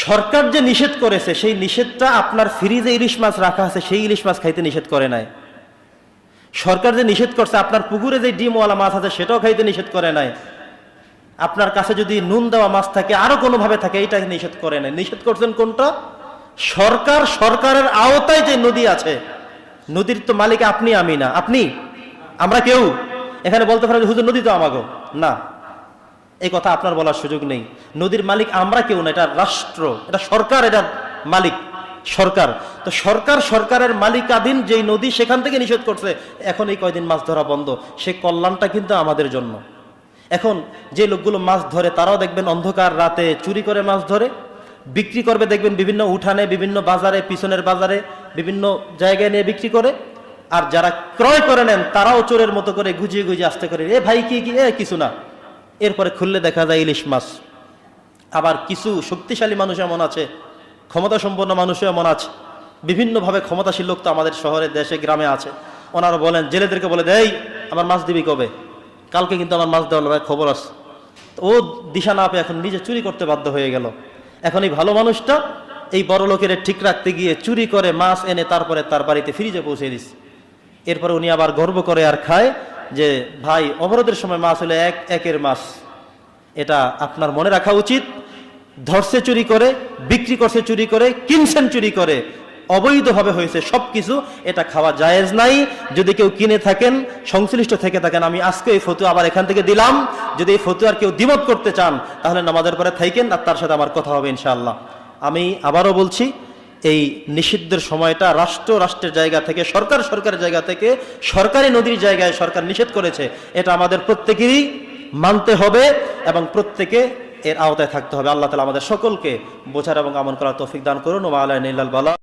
সরকার যে নিষেধ করেছে সেই নিষেধটা আপনার ফ্রিজে ইলিশ মাছ রাখা আছে সেই ইলিশ মাছ খাইতে নিষেধ করে নাই। সরকার যে নিষেধ করছে আপনার পুকুরে যে ডিমওয়ালা মাছ আছে সেটাও খাইতে নিষেধ করে নাই। আপনার কাছে যদি নুন দেওয়া মাছ থাকে আরো কোনোভাবে থাকে এইটা নিষেধ করে নাই। নিষেধ করছেন কোনটা? সরকার, সরকারের আওতায় যে নদী আছে, নদীর তো মালিক আপনি আমি না, আপনি আমরা কেউ। এখানে বলতে পারেন হুজুর নদী তো আমাগো, না, এই কথা আপনার বলার সুযোগ নেই। নদীর মালিক আমরা কেউ না, এটা রাষ্ট্র, এটা সরকার, এটার মালিক সরকার। তো সরকার, সরকারের মালিকাধীন যেই নদী সেখান থেকে নিষেধ করছে, এখন এই কয়দিন মাছ ধরা বন্ধ, সে কল্যাণটা কিন্তু আমাদের জন্য। এখন যে লোকগুলো মাছ ধরে তারাও দেখবেন অন্ধকার রাতে চুরি করে মাছ ধরে বিক্রি করবে, দেখবেন বিভিন্ন উঠানে, বিভিন্ন বাজারে, পিছনের বাজারে, বিভিন্ন জায়গায় নিয়ে বিক্রি করে। আর যারা ক্রয় করে নেন তারাও চোরের মতো করে গুজিয়ে গুজিয়ে আসতে করে, এ ভাই কি কি, এ কিছু না। এরপরে খুললে দেখা যায় ইলিশ মাছ। আবার কিছু শক্তিশালী মানুষ এমন আছে, ক্ষমতা সম্পন্ন মানুষও এমন আছে, বিভিন্নভাবে ক্ষমতাশীল লোক তো আমাদের শহরে, দেশে, গ্রামে আছে। ওনারা বলেন, জেলেদেরকে বলে দেয় আমার মাছ দিবি কবে, কালকে কিন্তু আমার মাছ দেওয়ার ভাই খবর আছে। ও দিশা না পেয়ে এখন নিজে চুরি করতে বাধ্য হয়ে গেল। এখন এই ভালো মানুষটা এই বড় লোকের ঠিক রাখতে গিয়ে চুরি করে মাছ এনে তারপরে তার বাড়িতে ফ্রিজে পৌঁছে দিচ্ছে। এরপরে উনি আবার গর্ব করে আর খায় যে ভাই অবরোধের সময় মাছ হলে একের মাছ। এটা আপনার মনে রাখা উচিত। ধরছে চুরি করে, বিক্রি করছে চুরি করে, কিনছেন চুরি করে, অবৈধভাবে হয়েছে সবকিছু, এটা খাওয়া জায়েজ নাই। যদি কেউ কিনে থাকেন, সংশ্লিষ্ট থেকে থাকেন, আমি আজকে এই ফতুয়া আবার এখান থেকে দিলাম। যদি এই ফতুয়ার কেউ দ্বিমত করতে চান তাহলে নামাজের পরে থাকেন, আর তার সাথে আমার কথা হবে ইনশাআল্লাহ। আমি আবারও বলছি, এই নিষিদ্ধের সময়টা রাষ্ট্রের জায়গা থেকে, সরকারের জায়গা থেকে, সরকারি নদীর জায়গায় সরকার নিষেধ করেছে, এটা আমাদের প্রত্যেকেরই মানতে হবে এবং প্রত্যেকে এর আওতায় থাকতে হবে। আল্লাহ তাআলা আমাদের সকলকে বোঝার এবং আমল করার তৌফিক দান করুন। ওয়া আলাইনা ইল্লাল বালাগ।